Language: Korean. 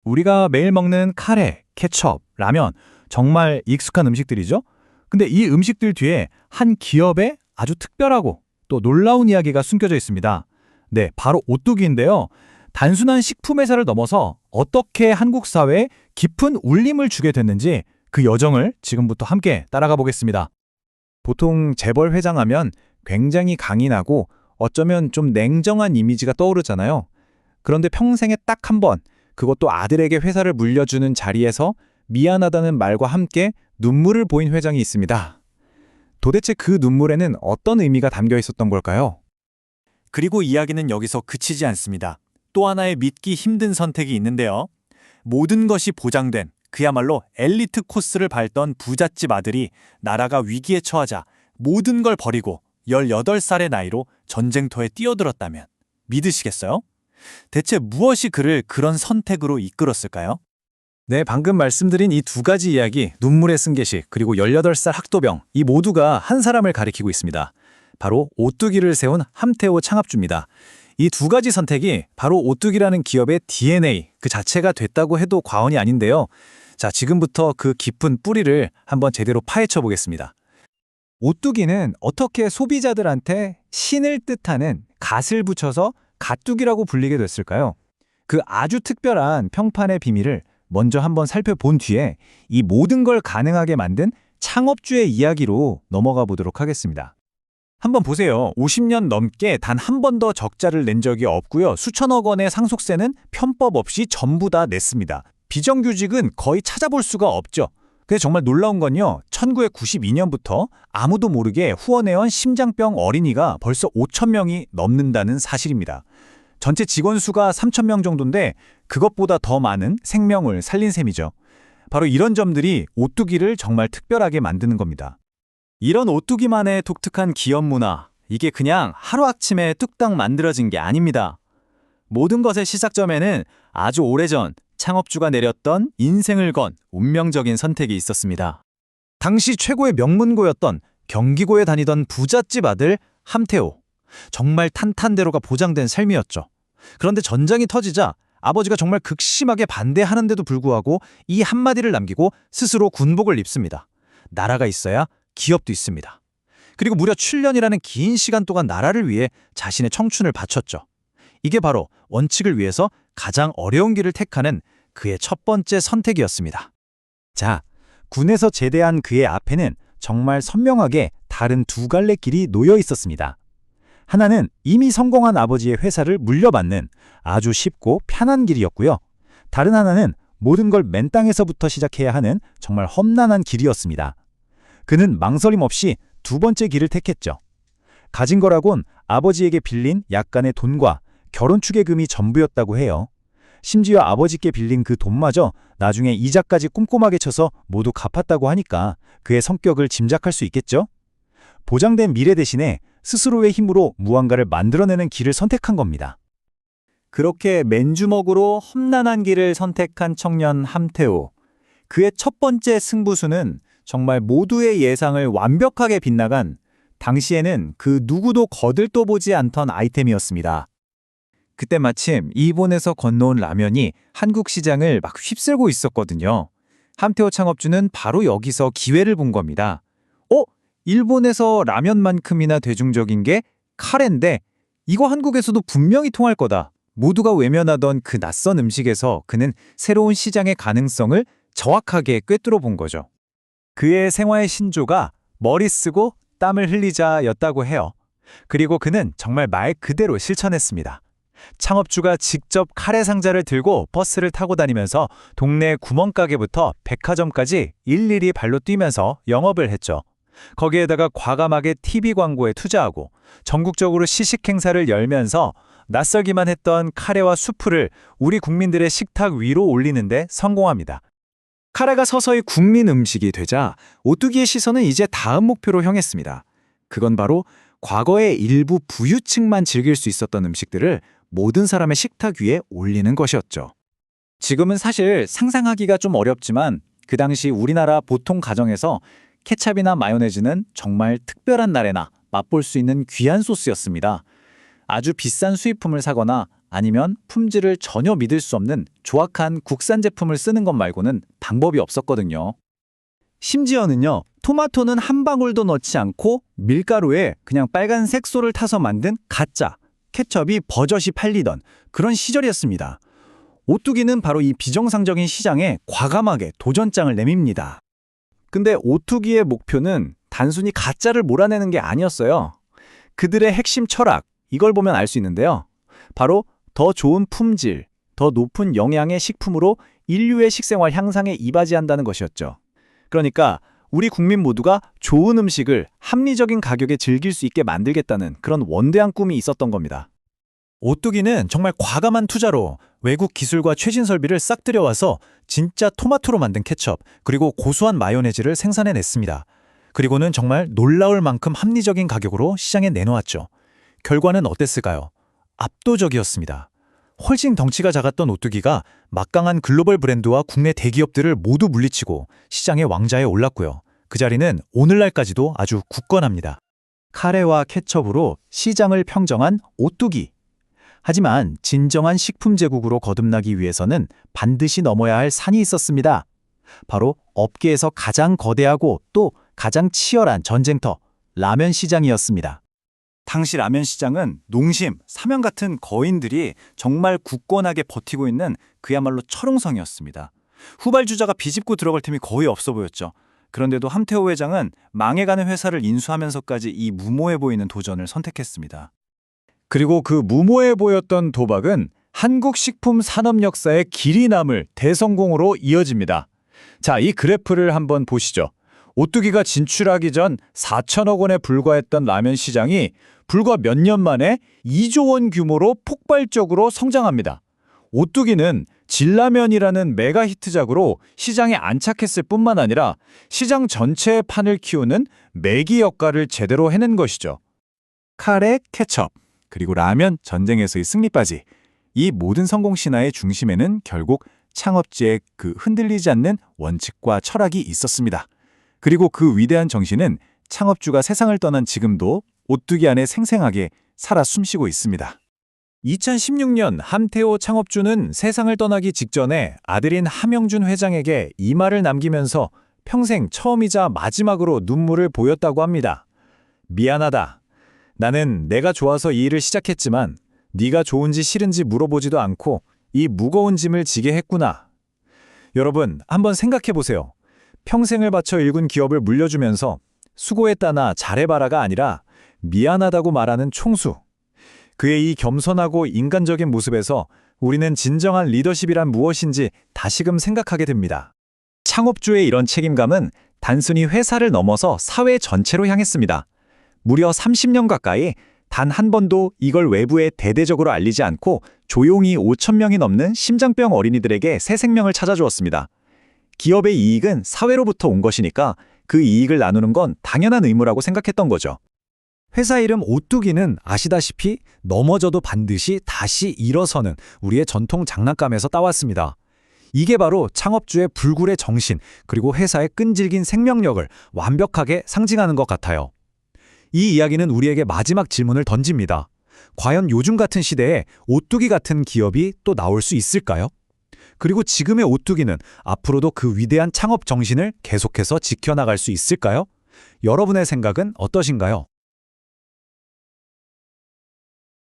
우리가 매일 먹는 카레, 케첩, 라면, 정말 익숙한 음식들이죠? 근데 이 음식들 뒤에 한 기업의 아주 특별하고 또 놀라운 이야기가 숨겨져 있습니다. 네, 바로 오뚜기인데요. 단순한 식품 회사를 넘어서 어떻게 한국 사회에 깊은 울림을 주게 됐는지 그 여정을 지금부터 함께 따라가 보겠습니다. 보통 재벌 회장하면 굉장히 강인하고 어쩌면 좀 냉정한 이미지가 떠오르잖아요. 그런데 평생에 딱 한 번, 그것도 아들에게 회사를 물려주는 자리에서 미안하다는 말과 함께 눈물을 보인 회장이 있습니다. 도대체 그 눈물에는 어떤 의미가 담겨 있었던 걸까요? 그리고 이야기는 여기서 그치지 않습니다. 또 하나의 믿기 힘든 선택이 있는데요. 모든 것이 보장된 그야말로 엘리트 코스를 밟던 부잣집 아들이 나라가 위기에 처하자 모든 걸 버리고 18살의 나이로 전쟁터에 뛰어들었다면 믿으시겠어요? 대체 무엇이 그를 그런 선택으로 이끌었을까요? 네, 방금 말씀드린 이 두 가지 이야기, 눈물의 승계식, 그리고 18살 학도병, 이 모두가 한 사람을 가리키고 있습니다. 바로 오뚜기를 세운 함태호 창업주입니다. 이 두 가지 선택이 바로 오뚜기라는 기업의 DNA 그 자체가 됐다고 해도 과언이 아닌데요. 자, 지금부터 그 깊은 뿌리를 한번 제대로 파헤쳐 보겠습니다. 오뚜기는 어떻게 소비자들한테 신을 뜻하는 갓을 붙여서 갓뚜기라고 불리게 됐을까요? 그 아주 특별한 평판의 비밀을 먼저 한번 살펴본 뒤에 이 모든 걸 가능하게 만든 창업주의 이야기로 넘어가 보도록 하겠습니다. 한번 보세요. 50년 넘게 단 한 번도 적자를 낸 적이 없고요. 수천억 원의 상속세는 편법 없이 전부 다 냈습니다. 비정규직은 거의 찾아볼 수가 없죠. 근데 정말 놀라운 건요. 1992년부터 아무도 모르게 후원해온 심장병 어린이가 벌써 5천 명이 넘는다는 사실입니다. 전체 직원 수가 3천 명 정도인데 그것보다 더 많은 생명을 살린 셈이죠. 바로 이런 점들이 오뚜기를 정말 특별하게 만드는 겁니다. 이런 오뚜기만의 독특한 기업 문화, 이게 그냥 하루아침에 뚝딱 만들어진 게 아닙니다. 모든 것의 시작점에는 아주 오래전 창업주가 내렸던 인생을 건 운명적인 선택이 있었습니다. 당시 최고의 명문고였던 경기고에 다니던 부잣집 아들 함태호. 정말 탄탄대로가 보장된 삶이었죠. 그런데 전쟁이 터지자 아버지가 정말 극심하게 반대하는데도 불구하고 이 한마디를 남기고 스스로 군복을 입습니다. 나라가 있어야 기업도 있습니다. 그리고 무려 7년이라는 긴 시간 동안 나라를 위해 자신의 청춘을 바쳤죠. 이게 바로 원칙을 위해서 가장 어려운 길을 택하는 그의 첫 번째 선택이었습니다. 자, 군에서 제대한 그의 앞에는 정말 선명하게 다른 두 갈래 길이 놓여 있었습니다. 하나는 이미 성공한 아버지의 회사를 물려받는 아주 쉽고 편한 길이었고요. 다른 하나는 모든 걸 맨 땅에서부터 시작해야 하는 정말 험난한 길이었습니다. 그는 망설임 없이 두 번째 길을 택했죠. 가진 거라곤 아버지에게 빌린 약간의 돈과 결혼 축의금이 전부였다고 해요. 심지어 아버지께 빌린 그 돈마저 나중에 이자까지 꼼꼼하게 쳐서 모두 갚았다고 하니까 그의 성격을 짐작할 수 있겠죠? 보장된 미래 대신에 스스로의 힘으로 무언가를 만들어내는 길을 선택한 겁니다. 그렇게 맨주먹으로 험난한 길을 선택한 청년 함태호. 그의 첫 번째 승부수는 정말 모두의 예상을 완벽하게 빗나간 당시에는 그 누구도 거들떠보지 않던 아이템이었습니다. 그때 마침 일본에서 건너온 라면이 한국 시장을 막 휩쓸고 있었거든요. 함태호 창업주는 바로 여기서 기회를 본 겁니다. 일본에서 라면만큼이나 대중적인 게 카레인데 이거 한국에서도 분명히 통할 거다. 모두가 외면하던 그 낯선 음식에서 그는 새로운 시장의 가능성을 정확하게 꿰뚫어 본 거죠. 그의 생활의 신조가 머리 쓰고 땀을 흘리자였다고 해요. 그리고 그는 정말 말 그대로 실천했습니다. 창업주가 직접 카레 상자를 들고 버스를 타고 다니면서 동네 구멍가게부터 백화점까지 일일이 발로 뛰면서 영업을 했죠. 거기에다가 과감하게 TV 광고에 투자하고 전국적으로 시식 행사를 열면서 낯설기만 했던 카레와 수프를 우리 국민들의 식탁 위로 올리는데 성공합니다. 카레가 서서히 국민 음식이 되자 오뚜기의 시선은 이제 다음 목표로 향했습니다. 그건 바로 과거의 일부 부유층만 즐길 수 있었던 음식들을 모든 사람의 식탁 위에 올리는 것이었죠. 지금은 사실 상상하기가 좀 어렵지만 그 당시 우리나라 보통 가정에서 케찹이나 마요네즈는 정말 특별한 날에나 맛볼 수 있는 귀한 소스였습니다. 아주 비싼 수입품을 사거나 아니면 품질을 전혀 믿을 수 없는 조악한 국산 제품을 쓰는 것 말고는 방법이 없었거든요. 심지어는요, 토마토는 한 방울도 넣지 않고 밀가루에 그냥 빨간 색소를 타서 만든 가짜 케첩이 버젓이 팔리던 그런 시절이었습니다. 오뚜기는 바로 이 비정상적인 시장에 과감하게 도전장을 내밉니다. 근데 오뚜기의 목표는 단순히 가짜를 몰아내는 게 아니었어요. 그들의 핵심 철학, 이걸 보면 알 수 있는데요. 바로 더 좋은 품질, 더 높은 영양의 식품으로 인류의 식생활 향상에 이바지한다는 것이었죠. 그러니까 우리 국민 모두가 좋은 음식을 합리적인 가격에 즐길 수 있게 만들겠다는 그런 원대한 꿈이 있었던 겁니다. 오뚜기는 정말 과감한 투자로 외국 기술과 최신 설비를 싹 들여와서 진짜 토마토로 만든 케첩, 그리고 고소한 마요네즈를 생산해냈습니다. 그리고는 정말 놀라울 만큼 합리적인 가격으로 시장에 내놓았죠. 결과는 어땠을까요? 압도적이었습니다. 훨씬 덩치가 작았던 오뚜기가 막강한 글로벌 브랜드와 국내 대기업들을 모두 물리치고 시장의 왕좌에 올랐고요. 그 자리는 오늘날까지도 아주 굳건합니다. 카레와 케첩으로 시장을 평정한 오뚜기. 하지만 진정한 식품 제국으로 거듭나기 위해서는 반드시 넘어야 할 산이 있었습니다. 바로 업계에서 가장 거대하고 또 가장 치열한 전쟁터, 라면 시장이었습니다. 당시 라면 시장은 농심, 삼양 같은 거인들이 정말 굳건하게 버티고 있는 그야말로 철옹성이었습니다. 후발주자가 비집고 들어갈 틈이 거의 없어 보였죠. 그런데도 함태호 회장은 망해가는 회사를 인수하면서까지 이 무모해 보이는 도전을 선택했습니다. 그리고 그 무모해 보였던 도박은 한국 식품 산업 역사의 길이 남을 대성공으로 이어집니다. 자, 이 그래프를 한번 보시죠. 오뚜기가 진출하기 전 4천억 원에 불과했던 라면 시장이 불과 몇 년 만에 2조 원 규모로 폭발적으로 성장합니다. 오뚜기는 진라면이라는 메가 히트작으로 시장에 안착했을 뿐만 아니라 시장 전체의 판을 키우는 매기 역할을 제대로 해낸 것이죠. 카레, 케첩, 그리고 라면 전쟁에서의 승리까지 이 모든 성공 신화의 중심에는 결국 창업주의 그 흔들리지 않는 원칙과 철학이 있었습니다. 그리고 그 위대한 정신은 창업주가 세상을 떠난 지금도 오뚜기 안에 생생하게 살아 숨쉬고 있습니다. 2016년 함태호 창업주는 세상을 떠나기 직전에 아들인 함영준 회장에게 이 말을 남기면서 평생 처음이자 마지막으로 눈물을 보였다고 합니다. 미안하다. 나는 내가 좋아서 이 일을 시작했지만 네가 좋은지 싫은지 물어보지도 않고 이 무거운 짐을 지게 했구나. 여러분, 한번 생각해 보세요. 평생을 바쳐 일군 기업을 물려주면서 수고했다나 잘해봐라가 아니라 미안하다고 말하는 총수. 그의 이 겸손하고 인간적인 모습에서 우리는 진정한 리더십이란 무엇인지 다시금 생각하게 됩니다. 창업주의 이런 책임감은 단순히 회사를 넘어서 사회 전체로 향했습니다. 무려 30년 가까이 단 한 번도 이걸 외부에 대대적으로 알리지 않고 조용히 5천 명이 넘는 심장병 어린이들에게 새 생명을 찾아주었습니다. 기업의 이익은 사회로부터 온 것이니까 그 이익을 나누는 건 당연한 의무라고 생각했던 거죠. 회사 이름 오뚜기는 아시다시피 넘어져도 반드시 다시 일어서는 우리의 전통 장난감에서 따왔습니다. 이게 바로 창업주의 불굴의 정신, 그리고 회사의 끈질긴 생명력을 완벽하게 상징하는 것 같아요. 이 이야기는 우리에게 마지막 질문을 던집니다. 과연 요즘 같은 시대에 오뚜기 같은 기업이 또 나올 수 있을까요? 그리고 지금의 오뚜기는 앞으로도 그 위대한 창업 정신을 계속해서 지켜나갈 수 있을까요? 여러분의 생각은 어떠신가요?